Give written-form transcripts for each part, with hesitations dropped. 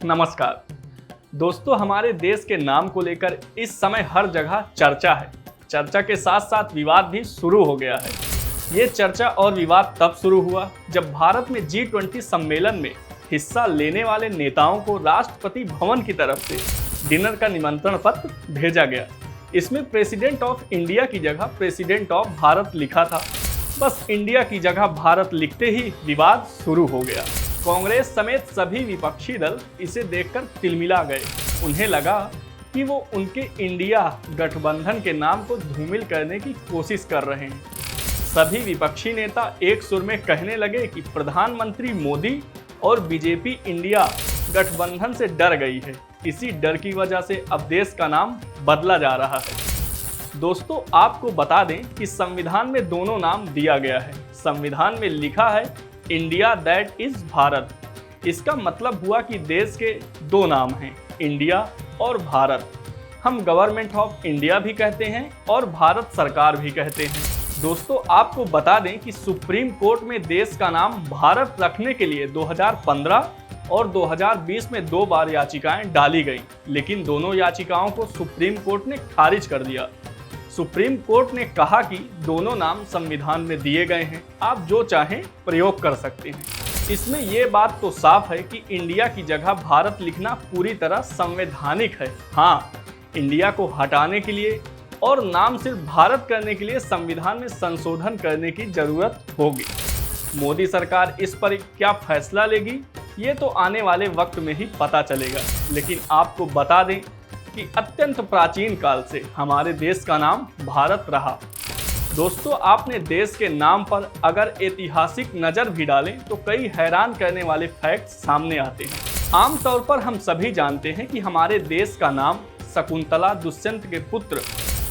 नमस्कार दोस्तों, हमारे देश के नाम को लेकर इस समय हर जगह चर्चा है। चर्चा के साथ साथ विवाद भी शुरू हो गया है। ये चर्चा और विवाद तब शुरू हुआ जब भारत में G20 सम्मेलन में हिस्सा लेने वाले नेताओं को राष्ट्रपति भवन की तरफ से डिनर का निमंत्रण पत्र भेजा गया। इसमें प्रेसिडेंट ऑफ इंडिया की जगह प्रेसिडेंट ऑफ भारत लिखा था। बस इंडिया की जगह भारत लिखते ही विवाद शुरू हो गया। कांग्रेस समेत सभी विपक्षी दल इसे देखकर तिलमिला गए। उन्हें लगा कि वो उनके इंडिया गठबंधन के नाम को धूमिल करने की कोशिश कर रहे हैं। सभी विपक्षी नेता एक सुर में कहने लगे कि प्रधानमंत्री मोदी और बीजेपी इंडिया गठबंधन से डर गई है। इसी डर की वजह से अब देश का नाम बदला जा रहा है। दोस्तों, आपको बता दें कि संविधान में दोनों नाम दिया गया है। संविधान में लिखा है इंडिया दैट इज भारत। इसका मतलब हुआ कि देश के दो नाम हैं, इंडिया और भारत। हम गवर्नमेंट ऑफ इंडिया भी कहते हैं और भारत सरकार भी कहते हैं। दोस्तों, आपको बता दें कि सुप्रीम कोर्ट में देश का नाम भारत रखने के लिए 2015 और 2020 में 2 बार याचिकाएं डाली गईं, लेकिन दोनों याचिकाओं को सुप्रीम कोर्ट ने खारिज कर दिया। सुप्रीम कोर्ट ने कहा कि दोनों नाम संविधान में दिए गए हैं, आप जो चाहें प्रयोग कर सकते हैं। इसमें यह बात तो साफ है कि इंडिया की जगह भारत लिखना पूरी तरह संवैधानिक है। हाँ, इंडिया को हटाने के लिए और नाम सिर्फ भारत करने के लिए संविधान में संशोधन करने की जरूरत होगी। मोदी सरकार इस पर क्या फैसला लेगी, ये तो आने वाले वक्त में ही पता चलेगा। लेकिन आपको बता दें कि अत्यंत प्राचीन काल से हमारे देश का नाम भारत रहा। दोस्तों, आपने देश के नाम पर अगर ऐतिहासिक नज़र भी डालें तो कई हैरान करने वाले फैक्ट्स सामने आते हैं। आमतौर पर हम सभी जानते हैं कि हमारे देश का नाम शकुंतला दुष्यंत के पुत्र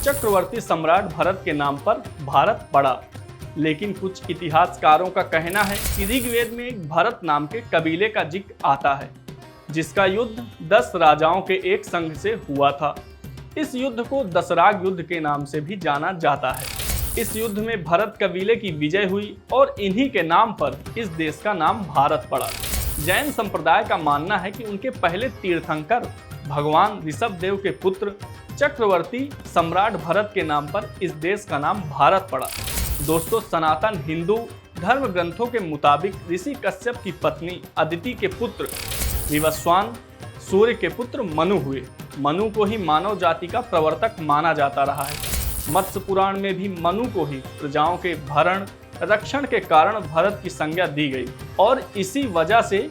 चक्रवर्ती सम्राट भरत के नाम पर भारत पड़ा। लेकिन कुछ इतिहासकारों का कहना है कि ऋग्वेद में एक भरत नाम के कबीले का जिक्र आता है, जिसका युद्ध 10 राजाओं के एक संघ से हुआ था। इस युद्ध को दशराग युद्ध के नाम से भी जाना जाता है। इस युद्ध में भरत कबीले की विजय हुई और इन्हीं के नाम पर इस देश का नाम भारत पड़ा। जैन संप्रदाय का मानना है कि उनके पहले तीर्थंकर भगवान ऋषभदेव के पुत्र चक्रवर्ती सम्राट भरत के नाम पर इस देश का नाम भारत पड़ा। दोस्तों, सनातन हिंदू धर्म ग्रंथों के मुताबिक ऋषि कश्यप की पत्नी अदिति के पुत्र विवस्वान सूर्य के पुत्र मनु हुए। मनु को ही मानव जाति का प्रवर्तक माना जाता रहा है। मत्स्य पुराण में भी मनु को ही प्रजाओं के भरण रक्षण के कारण भरत की संज्ञा दी गई और इसी वजह से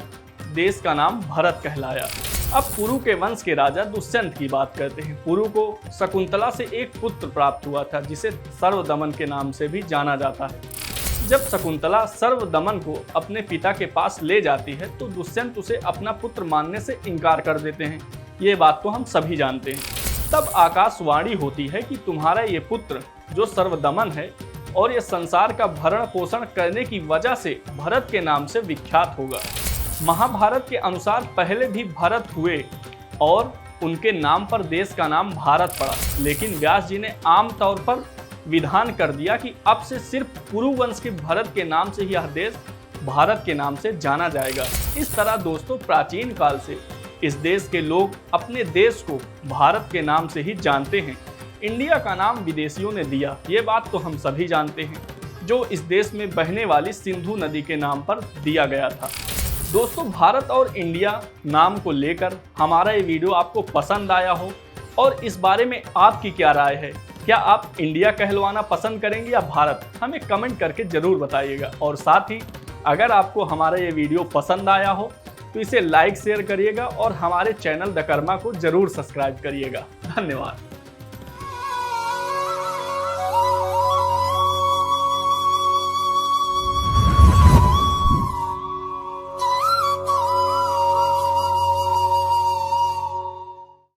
देश का नाम भारत कहलाया। अब पुरु के वंश के राजा दुष्यंत की बात करते हैं। पुरु को शकुंतला से एक पुत्र प्राप्त हुआ था, जिसे सर्वदमन के नाम से भी जाना जाता है। जब शकुंतला सर्वदमन को अपने पिता के पास ले जाती है तो दुष्यंत उसे अपना पुत्र मानने से इनकार कर देते हैं। ये बात तो हम सभी जानते हैं। तब आकाशवाणी होती है कि तुम्हारा ये पुत्र जो सर्वदमन है और ये संसार का भरण पोषण करने की वजह से भरत के नाम से विख्यात होगा। महाभारत के अनुसार पहले भी भरत हुए और उनके नाम पर देश का नाम भारत पड़ा, लेकिन व्यास जी ने आम तौर पर विधान कर दिया कि अब से सिर्फ पुरु वंश के भरत के नाम से यह देश भारत के नाम से जाना जाएगा। इस तरह दोस्तों, प्राचीन काल से इस देश के लोग अपने देश को भारत के नाम से ही जानते हैं। इंडिया का नाम विदेशियों ने दिया, ये बात तो हम सभी जानते हैं, जो इस देश में बहने वाली सिंधु नदी के नाम पर दिया गया था। दोस्तों, भारत और इंडिया नाम को लेकर हमारा ये वीडियो आपको पसंद आया हो और इस बारे में आपकी क्या राय है? क्या आप इंडिया कहलवाना पसंद करेंगे या भारत? हमें कमेंट करके ज़रूर बताइएगा। और साथ ही अगर आपको हमारा ये वीडियो पसंद आया हो तो इसे लाइक शेयर करिएगा और हमारे चैनल द कर्मा को ज़रूर सब्सक्राइब करिएगा। धन्यवाद।